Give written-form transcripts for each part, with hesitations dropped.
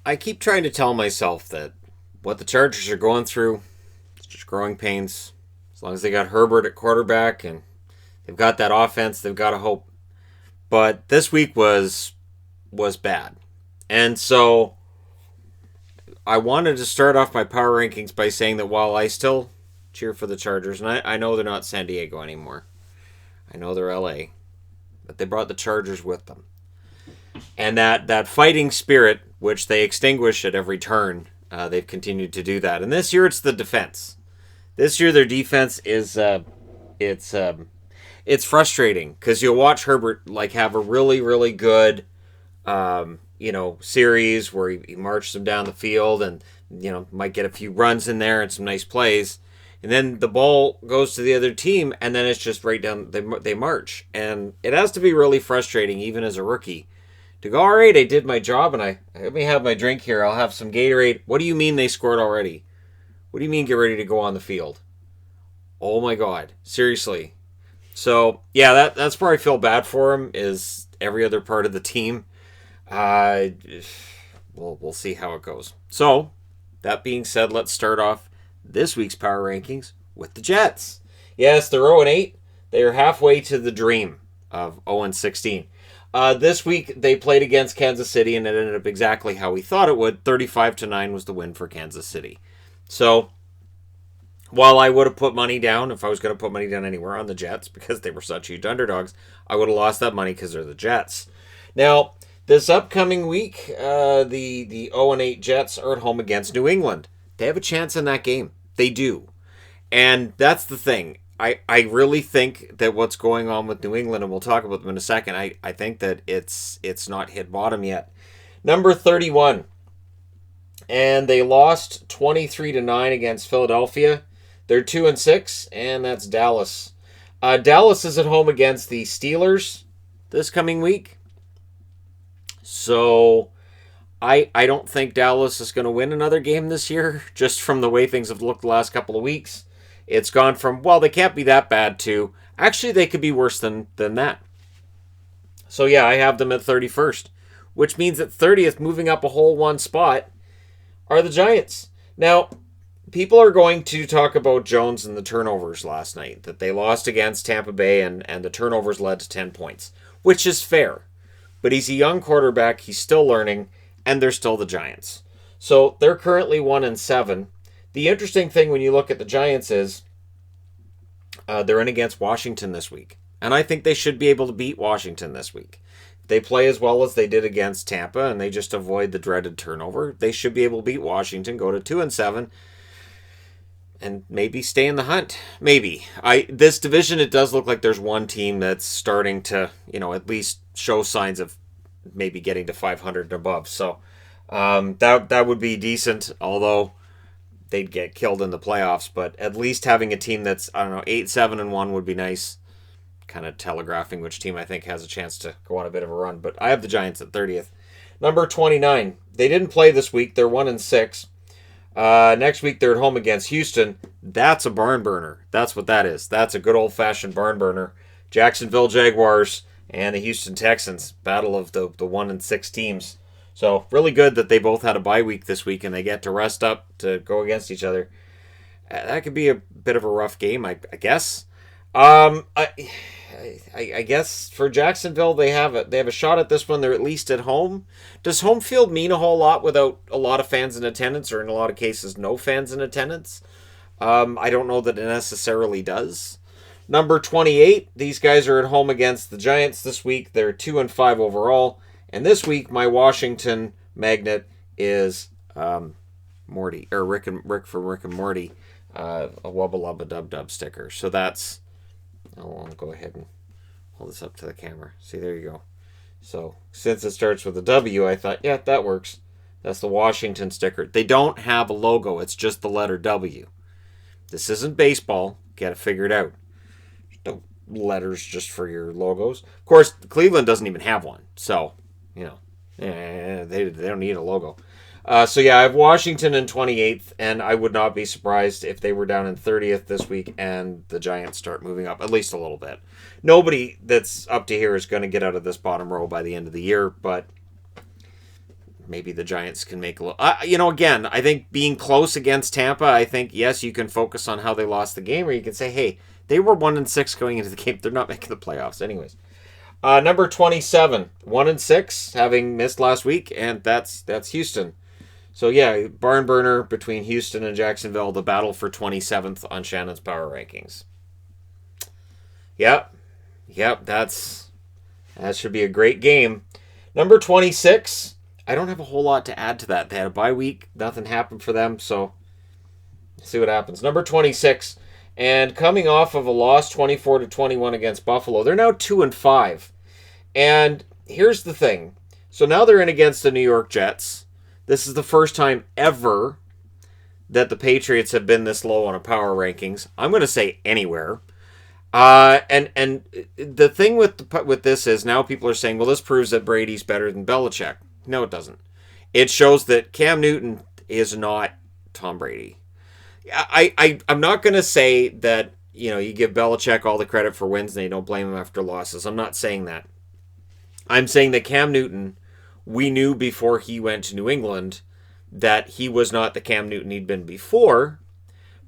I keep trying to tell myself that what the Chargers are going through, it's just growing pains. As long as they got Herbert at quarterback and they've got that offense, they've got a hope. But this week was bad. And so I wanted to start off my power rankings by saying that while I still cheer for the Chargers, and I know they're not San Diego anymore. I know they're LA, but they brought the Chargers with them. And that fighting spirit, which they extinguish at every turn, they've continued to do that. And this year it's the defense. This year their defense is it's frustrating because you'll watch Herbert like have a really really good series where he marches them down the field and might get a few runs in there and some nice plays, and then the ball goes to the other team and then it's just right down they march, and it has to be really frustrating even as a rookie to go, all right, I did my job and I let me have my drink here. I'll have some Gatorade. What do you mean they scored already? What do you mean get ready to go on the field? Oh my God, seriously. So yeah, that's where I feel bad for him is every other part of the team. Uh, we'll see how it goes. So that being said, let's start off this week's power rankings with the Jets. Yes, they're 0-8. They are halfway to the dream of 0-16. This week they played against Kansas City and it ended up exactly how we thought it would. 35-9 was the win for Kansas City. So while I would have put money down, if I was going to put money down anywhere on the Jets because they were such huge underdogs, I would have lost that money because they're the Jets. Now, this upcoming week, the 0-8 Jets are at home against New England. They have a chance in that game. They do. And that's the thing. I really think that what's going on with New England, and we'll talk about them in a second, I think that it's not hit bottom yet. Number 31. And they lost 23-9 against Philadelphia. They're 2-6, and that's Dallas. Dallas is at home against the Steelers this coming week. So I don't think Dallas is going to win another game this year, just from the way things have looked the last couple of weeks. It's gone from, well, they can't be that bad to, actually, they could be worse than that. So yeah, I have them at 31st, which means at 30th, moving up a whole one spot, are the Giants. Now, people are going to talk about Jones and the turnovers last night, that they lost against Tampa Bay and the turnovers led to 10 points, which is fair. But he's a young quarterback, he's still learning, and they're still the Giants. So they're currently 1-7. The interesting thing when you look at the Giants is they're in against Washington this week. And I think they should be able to beat Washington this week. If they play as well as they did against Tampa and they just avoid the dreaded turnover, they should be able to beat Washington, go to 2-7, and maybe stay in the hunt. Maybe. This division, it does look like there's one team that's starting to, at least show signs of maybe getting to 500 and above. So that would be decent, although they'd get killed in the playoffs. But at least having a team that's, 8-7-1 would be nice. Kind of telegraphing which team I think has a chance to go on a bit of a run. But I have the Giants at 30th. Number 29. They didn't play this week. They're 1-6. Next week they're at home against Houston. That's a barn burner. That's what that is. That's a good old-fashioned barn burner. Jacksonville Jaguars and the Houston Texans. Battle of the 1-6 teams. So really good that they both had a bye week this week and they get to rest up to go against each other. That could be a bit of a rough game, I guess. I guess for Jacksonville they have a shot at this one. They're at least at home. Does home field mean a whole lot without a lot of fans in attendance, or in a lot of cases no fans in attendance? I don't know that it necessarily does. Number 28, these guys are at home against the Giants this week. They're 2-5 overall. And this week, my Washington magnet is Morty, or Rick from Rick and Morty, a Wubba Lubba Dub Dub sticker. So that's, I'll go ahead and hold this up to the camera. See, there you go. So since it starts with a W, I thought, yeah, that works. That's the Washington sticker. They don't have a logo. It's just the letter W. This isn't baseball. Get it figured out. No letters just for your logos. Of course, Cleveland doesn't even have one. So, they don't need a logo. So yeah, I have Washington in 28th, and I would not be surprised if they were down in 30th this week and the Giants start moving up at least a little bit. Nobody that's up to here is going to get out of this bottom row by the end of the year, but maybe the Giants can make a little. Again, I think being close against Tampa, I think, yes, you can focus on how they lost the game, or you can say, hey, they were 1-6 going into the game. They're not making the playoffs. Anyways. Number 27, 1-6, having missed last week, and that's Houston. So, yeah, barn burner between Houston and Jacksonville, the battle for 27th on Shannon's power rankings. Yep, that should be a great game. Number 26, I don't have a whole lot to add to that. They had a bye week. Nothing happened for them, so see what happens. Number 26, and coming off of a loss 24-21 against Buffalo, they're now 2-5. And here's the thing. So now they're in against the New York Jets. This is the first time ever that the Patriots have been this low on a power rankings. I'm going to say anywhere. And the thing with this is now people are saying, well, this proves that Brady's better than Belichick. No, it doesn't. It shows that Cam Newton is not Tom Brady. I'm not going to say that, you give Belichick all the credit for wins and you don't blame him after losses. I'm not saying that. I'm saying that Cam Newton, we knew before he went to New England that he was not the Cam Newton he'd been before.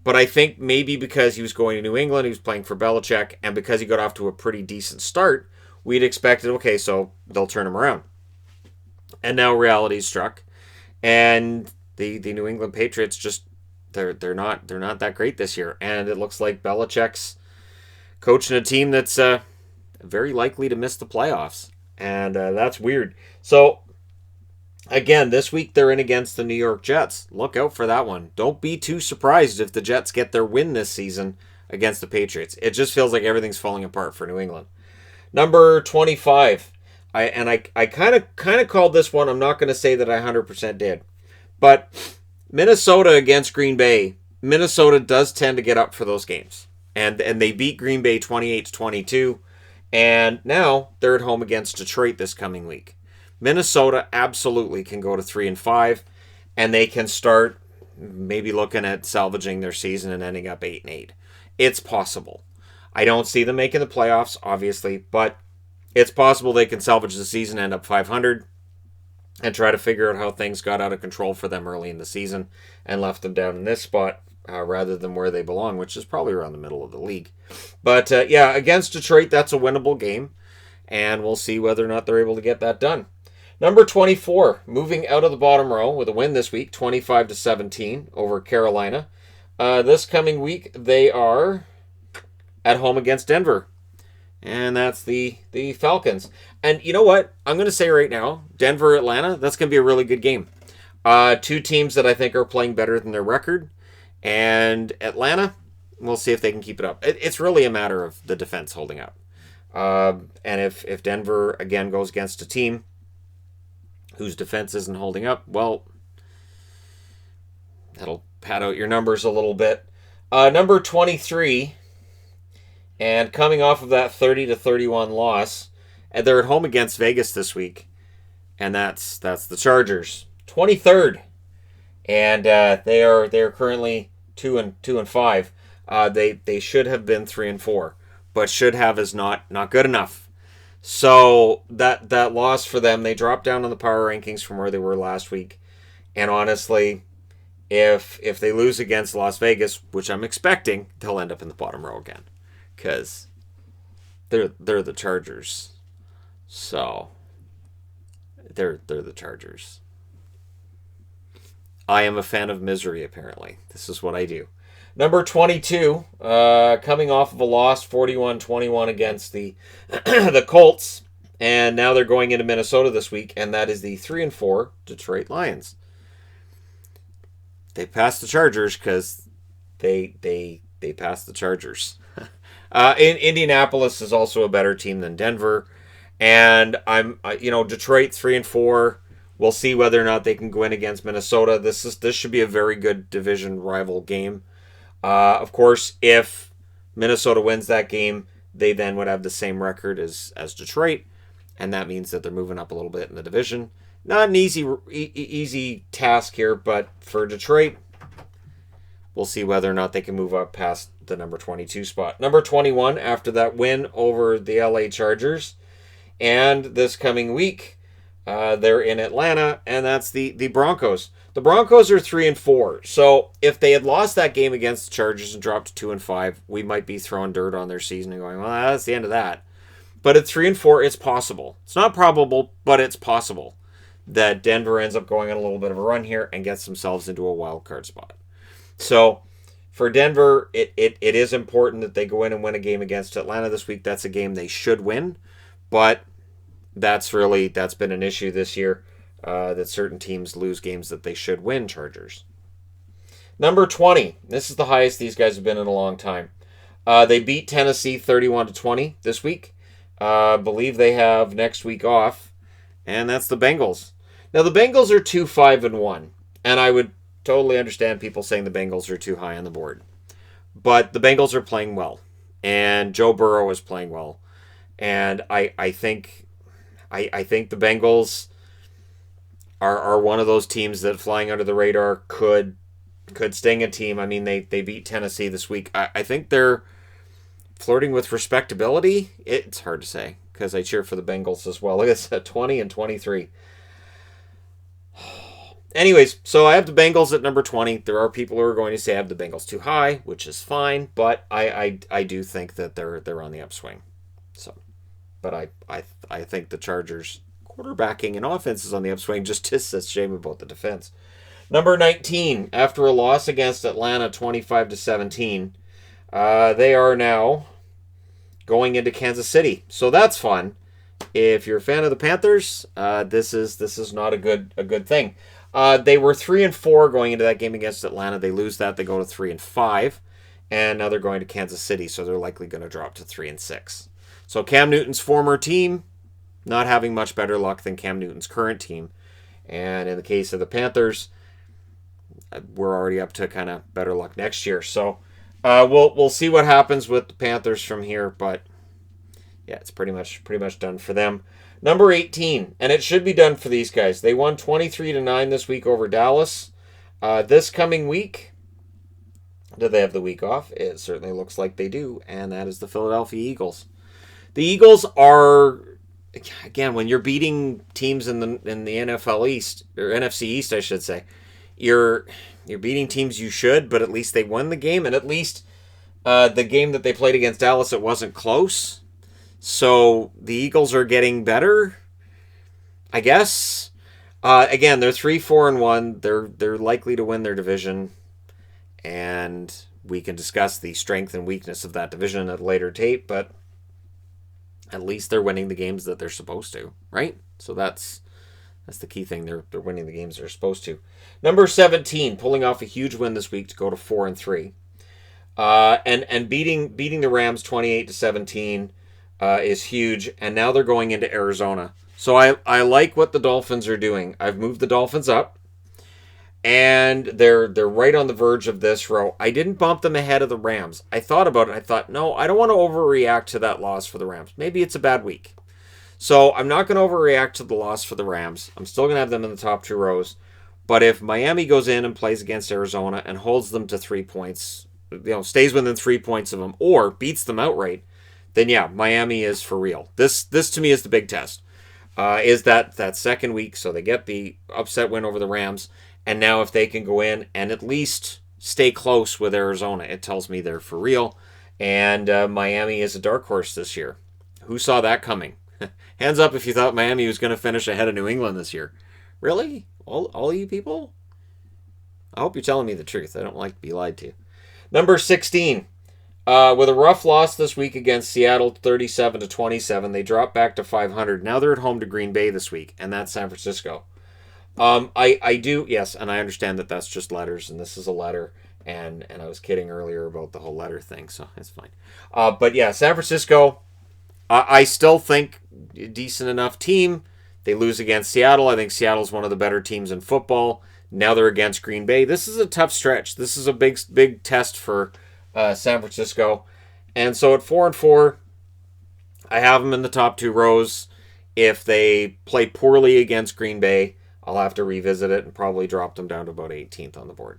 But I think maybe because he was going to New England, he was playing for Belichick, and because he got off to a pretty decent start, we'd expected, okay, so they'll turn him around. And now reality struck, and the New England Patriots just they're not that great this year, and it looks like Belichick's coaching a team that's very likely to miss the playoffs, and that's weird. So. Again, this week they're in against the New York Jets. Look out for that one. Don't be too surprised if the Jets get their win this season against the Patriots. It just feels like everything's falling apart for New England. Number 25. I kind of called this one. I'm not going to say that I 100% did. But Minnesota against Green Bay. Minnesota does tend to get up for those games. And they beat Green Bay 28-22. And now they're at home against Detroit this coming week. Minnesota absolutely can go to 3-5, and they can start maybe looking at salvaging their season and ending up 8-8. It's possible. I don't see them making the playoffs, obviously, but it's possible they can salvage the season, end up 500, and try to figure out how things got out of control for them early in the season and left them down in this spot rather than where they belong, which is probably around the middle of the league. But against Detroit, that's a winnable game, and we'll see whether or not they're able to get that done. Number 24, moving out of the bottom row with a win this week, 25-17 over Carolina. This coming week, they are at home against Denver. And that's the Falcons. And you know what? I'm going to say right now, Denver-Atlanta, that's going to be a really good game. Two teams that I think are playing better than their record. And Atlanta, we'll see if they can keep it up. It's really a matter of the defense holding up. And if Denver, again, goes against a team whose defense isn't holding up, well, that'll pad out your numbers a little bit. Number 23, and coming off of that 30-31 loss, and they're at home against Vegas this week, and that's the Chargers, 23rd, and they're currently 2-5. They should have been 3-4, but should have is not good enough. So that loss for them, they dropped down on the power rankings from where they were last week. And honestly, if they lose against Las Vegas, which I'm expecting, they'll end up in the bottom row again, because they're the Chargers. So they're the Chargers. I am a fan of misery, apparently. This is what I do. Number 22, coming off of a loss, 41-21 against the the Colts. And now they're going into Minnesota this week, and that is the 3-4 Detroit Lions. They passed the Chargers because they passed the Chargers. Indianapolis is also a better team than Denver. And Detroit 3-4. We'll see whether or not they can go in against Minnesota. This should be a very good division rival game. Of course, if Minnesota wins that game, they then would have the same record as Detroit, and that means that they're moving up a little bit in the division. Not an easy task here, but for Detroit, we'll see whether or not they can move up past the number 22 spot. Number 21, after that win over the LA Chargers, and this coming week, They're in Atlanta, and that's the Broncos. The Broncos are 3-4. So if they had lost that game against the Chargers and dropped to 2-5, we might be throwing dirt on their season and going, well, that's the end of that. But at 3-4, it's possible. It's not probable, but it's possible that Denver ends up going on a little bit of a run here and gets themselves into a wild card spot. So for Denver, it is important that they go in and win a game against Atlanta this week. That's a game they should win, but that's been an issue this year, that certain teams lose games that they should win. Chargers. Number 20. This is the highest these guys have been in a long time. They beat Tennessee 31-20 this week. Believe they have next week off, and that's the Bengals. Now the Bengals are 2-5-1, and I would totally understand people saying the Bengals are too high on the board, but the Bengals are playing well, and Joe Burrow is playing well, and I think the Bengals are one of those teams that flying under the radar could sting a team. I mean, they beat Tennessee this week. I think they're flirting with respectability. It's hard to say because I cheer for the Bengals as well. Look at 20-23. Anyways, so I have the Bengals at number 20. There are people who are going to say I have the Bengals too high, which is fine, but I do think that they're on the upswing. So, but I think the Chargers quarterbacking and offense is on the upswing. Just a shame about the defense. Number 19, after a loss against Atlanta 25-17, they are now going into Kansas City. So that's fun. If you're a fan of the Panthers, this is not a good thing. They were 3-4 going into that game against Atlanta. They lose that. They go to 3-5, and now they're going to Kansas City, so they're likely going to drop to 3-6. So Cam Newton's former team not having much better luck than Cam Newton's current team, and in the case of the Panthers, we're already up to kind of better luck next year. So we'll see what happens with the Panthers from here, but yeah, it's pretty much done for them. Number 18, and it should be done for these guys. They won 23-9 this week over Dallas. This coming week, do they have the week off? It certainly looks like they do, and that is the Philadelphia Eagles. The Eagles are, again, when you're beating teams in the NFL East, or NFC East, I should say, you're beating teams you should, but at least they won the game, and at least the game that they played against Dallas, it wasn't close. So the Eagles are getting better, I guess. Again, they're 3-4-1. They're likely to win their division, and we can discuss the strength and weakness of that division at a later date. But at least they're winning the games that they're supposed to, right? So that's the key thing. They're winning the games they're supposed to. Number 17, pulling off a huge win this week to go to 4-3, and beating the Rams 28-17. Is huge, and now they're going into Arizona. So I like what the Dolphins are doing. I've moved the Dolphins up, and they're right on the verge of this row. I didn't bump them ahead of the Rams. I thought about it. I thought, no, I don't want to overreact to that loss for the Rams. Maybe it's a bad week. So I'm not going to overreact to the loss for the Rams. I'm still going to have them in the top 2 rows. But if Miami goes in and plays against Arizona and holds them to 3 points, stays within 3 points of them, or beats them outright, then yeah, Miami is for real. This to me is the big test. Is that second week, so they get the upset win over the Rams, and now if they can go in and at least stay close with Arizona, it tells me they're for real. And Miami is a dark horse this year. Who saw that coming? Hands up if you thought Miami was going to finish ahead of New England this year. Really? All you people? I hope you're telling me the truth. I don't like to be lied to. Number 16. With a rough loss this week against Seattle, 37-27, they dropped back to 500. Now they're at home to Green Bay this week, and that's San Francisco. I do, yes, and I understand that that's just letters, and this is a letter, and I was kidding earlier about the whole letter thing, so it's fine. But yeah, San Francisco, I still think a decent enough team. They lose against Seattle. I think Seattle's one of the better teams in football. Now they're against Green Bay. This is a tough stretch. This is a big test for San Francisco. And so at 4-4, I have them in the top 2 rows. If they play poorly against Green Bay, I'll have to revisit it and probably drop them down to about 18th on the board.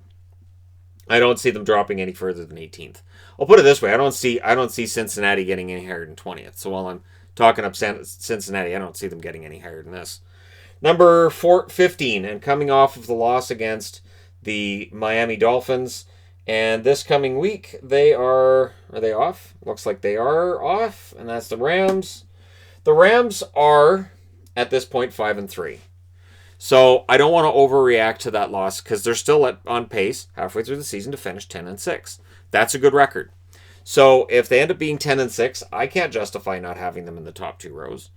I don't see them dropping any further than 18th. I'll put it this way. I don't see Cincinnati getting any higher than 20th. So while I'm talking up Cincinnati, I don't see them getting any higher than this. Number 15, and coming off of the loss against the Miami Dolphins. And this coming week, are they off? Looks like they are off, and that's the Rams. The Rams are, at this point, 5-3. So I don't want to overreact to that loss because they're still on pace halfway through the season to finish 10-6. That's a good record. So if they end up being 10-6, I can't justify not having them in the top two rows.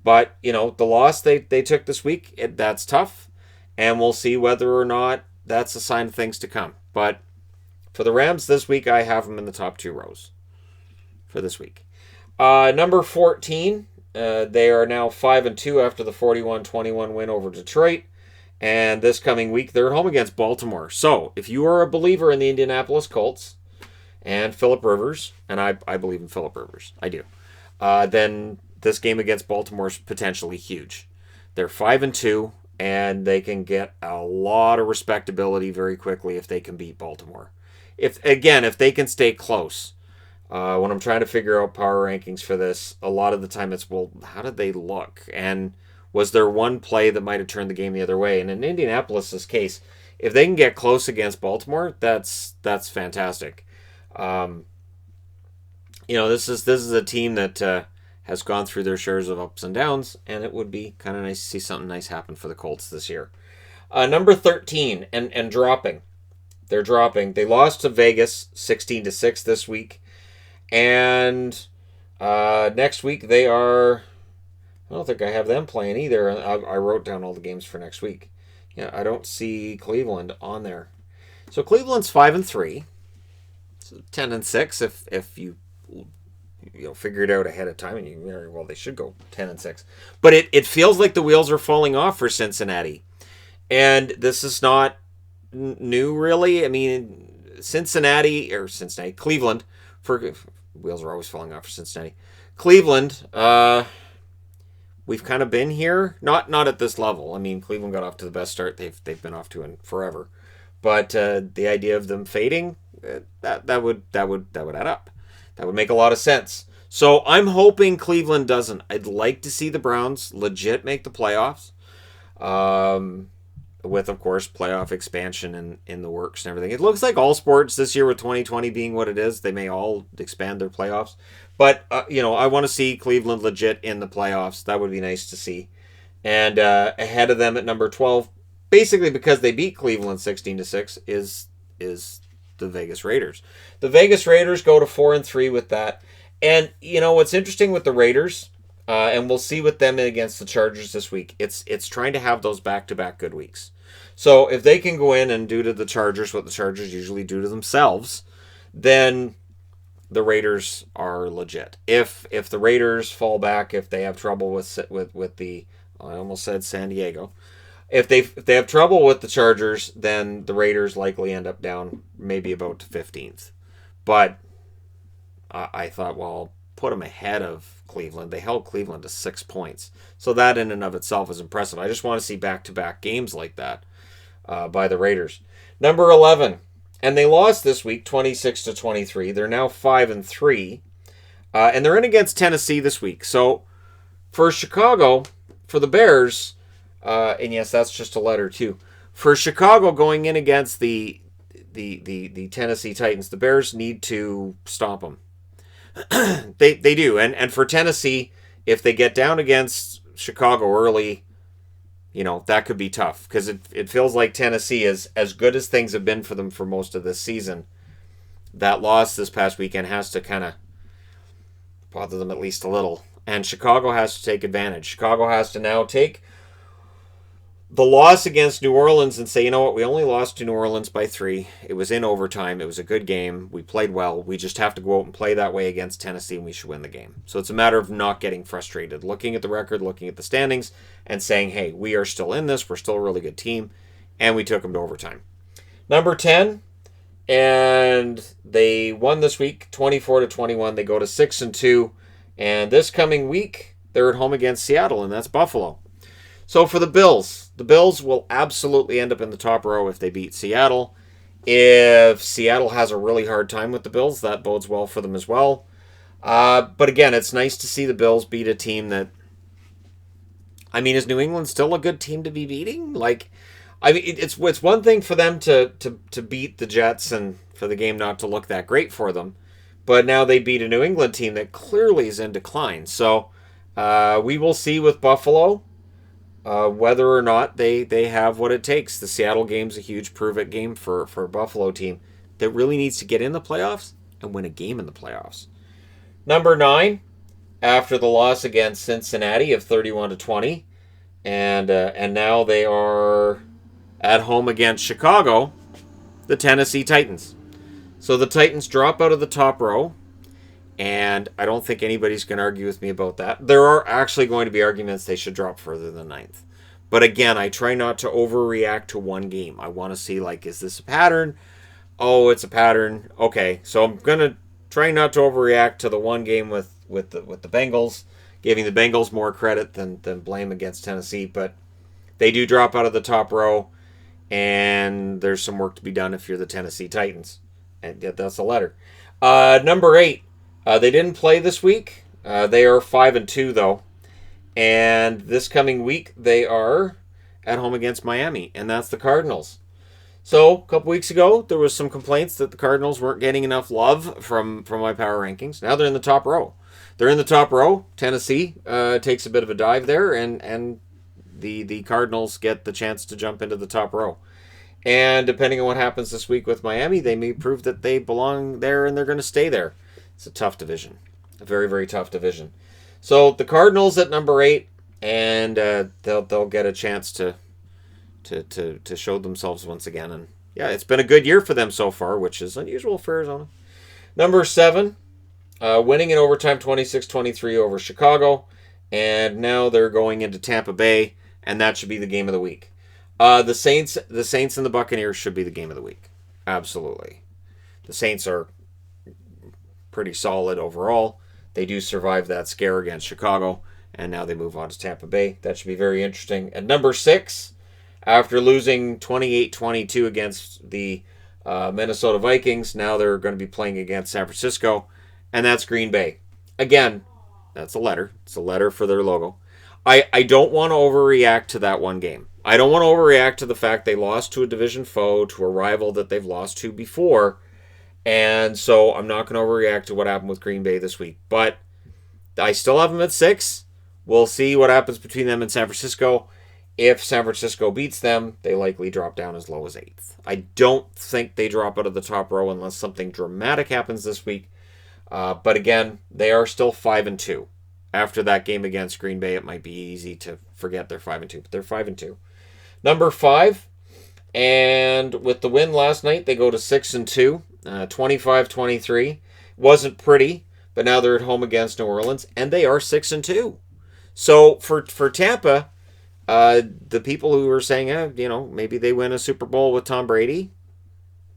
But, the loss they took this week, that's tough. And we'll see whether or not that's a sign of things to come. But for the Rams this week, I have them in the top two rows for this week. Number 14, they are now 5-2 after the 41-21 win over Detroit. And this coming week, they're at home against Baltimore. So if you are a believer in the Indianapolis Colts and Phillip Rivers, and I believe in Phillip Rivers, I do, then this game against Baltimore is potentially huge. They're 5-2, and they can get a lot of respectability very quickly if they can beat Baltimore. If they can stay close. When I'm trying to figure out power rankings for this, a lot of the time it's, well, how did they look? And was there one play that might have turned the game the other way? And in Indianapolis' case, if they can get close against Baltimore, that's fantastic. This is a team that has gone through their shares of ups and downs, and it would be kind of nice to see something nice happen for the Colts this year. Number 13, and dropping. They're dropping. They lost to Vegas 16-6 this week. And next week they are... I don't think I have them playing either. I wrote down all the games for next week. Yeah, I don't see Cleveland on there. So Cleveland's 5-3. So 10-6 if you figure it out ahead of time, and they should go 10-6. But it feels like the wheels are falling off for Cincinnati, and this is not new really. I mean, Cleveland, for wheels are always falling off for Cincinnati. Cleveland, we've kind of been here, not at this level. I mean, Cleveland got off to the best start they've been off to in forever, but the idea of them fading, that would add up. That would make a lot of sense. So I'm hoping Cleveland doesn't. I'd like to see the Browns legit make the playoffs. With, of course, playoff expansion in the works and everything. It looks like all sports this year, with 2020 being what it is, they may all expand their playoffs. But, I want to see Cleveland legit in the playoffs. That would be nice to see. And ahead of them at number 12, basically because they beat Cleveland 16-6, is the Vegas Raiders. The Vegas Raiders go to 4-3 with that. And, what's interesting with the Raiders, and we'll see with them against the Chargers this week, it's trying to have those back-to-back good weeks. So if they can go in and do to the Chargers what the Chargers usually do to themselves, then the Raiders are legit. If the Raiders fall back, if they have trouble with the, I almost said San Diego, if they have trouble with the Chargers, then the Raiders likely end up down maybe about to 15th. But I thought, well, put them ahead of Cleveland. They held Cleveland to 6 points. So that in and of itself is impressive. I just want to see back-to-back games like that by the Raiders. Number 11, and they lost this week 26-23. They're now 5-3. And they're in against Tennessee this week. So for Chicago, for the Bears, and yes, that's just a letter too. For Chicago going in against the Tennessee Titans, the Bears need to stop them. They do. And for Tennessee, if they get down against Chicago early, that could be tough, because it feels like Tennessee is, as good as things have been for them for most of this season, that loss this past weekend has to kind of bother them at least a little. And Chicago has to take advantage. Chicago has to now take the loss against New Orleans and say, you know what, we only lost to New Orleans by 3. It was in overtime. It was a good game. We played well. We just have to go out and play that way against Tennessee, and we should win the game. So it's a matter of not getting frustrated, looking at the record, looking at the standings, and saying, hey, we are still in this. We're still a really good team, and we took them to overtime. Number 10, and they won this week, 24-21. They go to 6-2, and this coming week, they're at home against Seattle, and that's Buffalo. So for the Bills will absolutely end up in the top row if they beat Seattle. If Seattle has a really hard time with the Bills, that bodes well for them as well. But again, it's nice to see the Bills beat a team that I mean, is New England still a good team to be beating? Like, I mean, it's one thing for them to beat the Jets and for the game not to look that great for them, but now they beat a New England team that clearly is in decline. So we will see with Buffalo whether or not they have what it takes. The Seattle game's a huge prove-it game for a Buffalo team that really needs to get in the playoffs and win a game in the playoffs. Number 9, after the loss against Cincinnati of 31-20, and now they are at home against Chicago, the Tennessee Titans. So the Titans drop out of the top row, and I don't think anybody's going to argue with me about that. There are actually going to be arguments they should drop further than ninth. But again, I try not to overreact to one game. I want to see, like, is this a pattern? Oh, it's a pattern. Okay, so I'm going to try not to overreact to the one game with the Bengals, giving the Bengals more credit than blame against Tennessee. But they do drop out of the top row, and there's some work to be done if you're the Tennessee Titans. And that's a letter. Number 8. They didn't play this week. They are 5-2 though, and this coming week they are at home against Miami, and that's the Cardinals. So a couple weeks ago there was some complaints that the Cardinals weren't getting enough love from my power rankings. Now they're in the top row. They're in the top row. Tennessee takes a bit of a dive there, and the Cardinals get the chance to jump into the top row. And depending on what happens this week with Miami, they may prove that they belong there and they're going to stay there. It's a tough division. A very, very tough division. So the Cardinals at number 8, and they'll get a chance to show themselves once again. And yeah, it's been a good year for them so far, which is unusual for Arizona. Number 7, winning in overtime 26-23 over Chicago, and now they're going into Tampa Bay, and that should be the game of the week. The Saints and the Buccaneers should be the game of the week. Absolutely. The Saints are pretty solid overall. They do survive that scare against Chicago, and now they move on to Tampa Bay. That should be very interesting. At number 6, after losing 28-22 against the Minnesota Vikings, now they're going to be playing against San Francisco, and that's Green Bay. Again, that's a letter. It's a letter for their logo. I don't want to overreact to that one game. I don't want to overreact to the fact they lost to a division foe, to a rival that they've lost to before. And so I'm not going to overreact to what happened with Green Bay this week. But I still have them at 6. We'll see what happens between them and San Francisco. If San Francisco beats them, they likely drop down as low as 8th. I don't think they drop out of the top row unless something dramatic happens this week. But again, they are still 5-2. After that game against Green Bay, it might be easy to forget they're 5-2. But they're 5-2. Number 5, and with the win last night, they go to 6-2. 25-23. Wasn't pretty, but now they're at home against New Orleans, and they are 6-2. So for Tampa, the people who were saying, maybe they win a Super Bowl with Tom Brady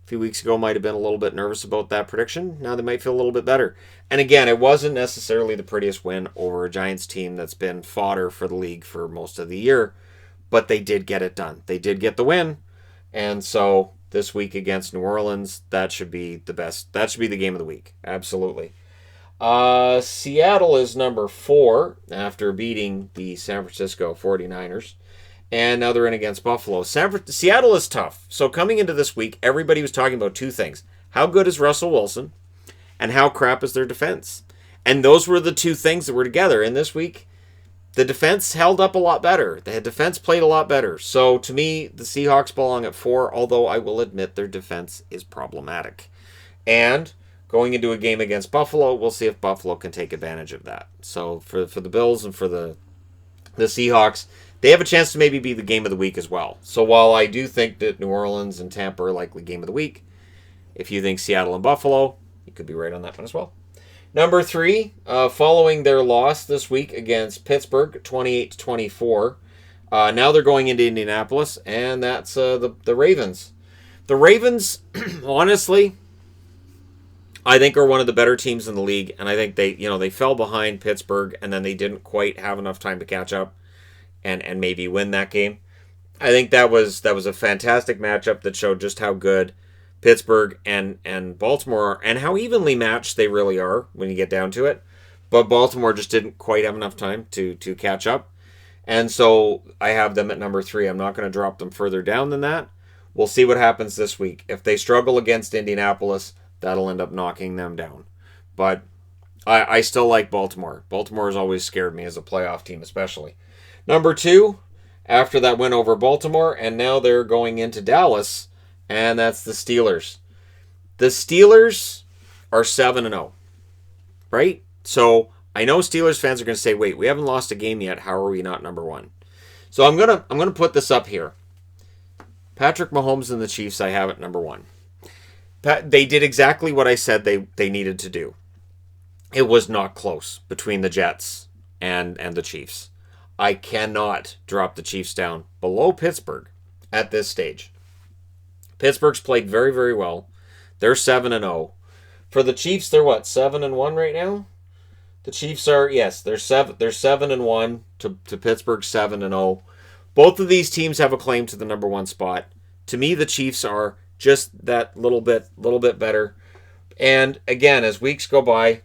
a few weeks ago might have been a little bit nervous about that prediction. Now they might feel a little bit better. And again, it wasn't necessarily the prettiest win over a Giants team that's been fodder for the league for most of the year, but they did get it done. They did get the win, and so this week against New Orleans, that should be the best. That should be the game of the week. Absolutely. Seattle is number 4 after beating the San Francisco 49ers. And now they're in against Buffalo. Seattle is tough. So coming into this week, everybody was talking about 2 things. How good is Russell Wilson? And how crap is their defense? And those were the 2 things that were together. And this week, the defense held up a lot better. The defense played a lot better. So to me, the Seahawks belong at 4, although I will admit their defense is problematic. And going into a game against Buffalo, we'll see if Buffalo can take advantage of that. So for the Bills and for the Seahawks, they have a chance to maybe be the game of the week as well. So while I do think that New Orleans and Tampa are likely game of the week, if you think Seattle and Buffalo, you could be right on that one as well. Number 3, following their loss this week against Pittsburgh, 28-24. Now they're going into Indianapolis, and that's the Ravens. The Ravens, honestly, I think are one of the better teams in the league, and I think they fell behind Pittsburgh, and then they didn't quite have enough time to catch up and maybe win that game. I think that was a fantastic matchup that showed just how good Pittsburgh and Baltimore are, and how evenly matched they really are when you get down to it. But Baltimore just didn't quite have enough time to catch up. And so I have them at number 3. I'm not going to drop them further down than that. We'll see what happens this week. If they struggle against Indianapolis, that'll end up knocking them down. But I still like Baltimore. Baltimore has always scared me as a playoff team, especially. Number 2, after that win over Baltimore, and now they're going into Dallas, and that's the Steelers. The Steelers are 7-0, right? So I know Steelers fans are going to say, "Wait, we haven't lost a game yet. How are we not number 1?" So I'm gonna put this up here. Patrick Mahomes and the Chiefs, I have at number 1. They did exactly what I said they needed to do. It was not close between the Jets and the Chiefs. I cannot drop the Chiefs down below Pittsburgh at this stage. Pittsburgh's played very, very well. They're 7-0. For the Chiefs, they're what, 7-1 right now? The Chiefs are, yes, they're 7-1 to Pittsburgh 7-0. Both of these teams have a claim to the number 1 spot. To me, the Chiefs are just that little bit better. And again, as weeks go by,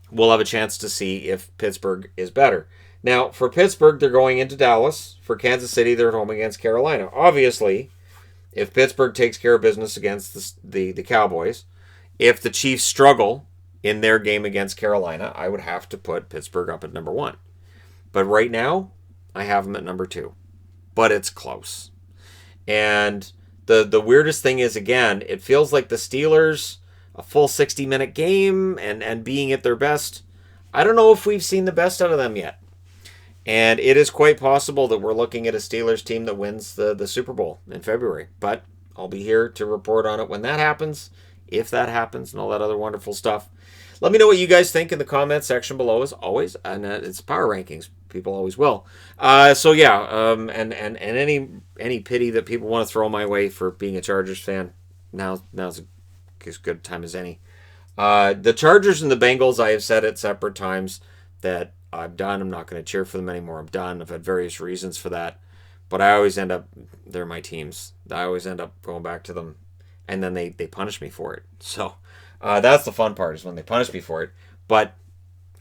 we'll have a chance to see if Pittsburgh is better. Now, for Pittsburgh, they're going into Dallas. For Kansas City, they're at home against Carolina. Obviously, if Pittsburgh takes care of business against the Cowboys, if the Chiefs struggle in their game against Carolina, I would have to put Pittsburgh up at number 1. But right now, I have them at number 2. But it's close. And the weirdest thing is, again, it feels like the Steelers, a full 60-minute game and being at their best, I don't know if we've seen the best out of them yet. And it is quite possible that we're looking at a Steelers team that wins the Super Bowl in February. But I'll be here to report on it when that happens, if that happens, and all that other wonderful stuff. Let me know what you guys think in the comment section below, as always. And it's power rankings. People always will. So yeah, and any pity that people want to throw my way for being a Chargers fan, now's as good a time as any. The Chargers and the Bengals, I have said at separate times that I'm done. I'm not going to cheer for them anymore. I'm done. I've had various reasons for that. But I always end up, they're my teams. I always end up going back to them. And then they punish me for it. So that's the fun part, is when they punish me for it. But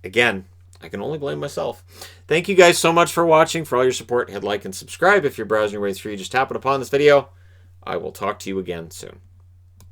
again, I can only blame myself. Thank you guys so much for watching. For all your support, hit like and subscribe. If you're browsing your way through, just tap it upon this video. I will talk to you again soon.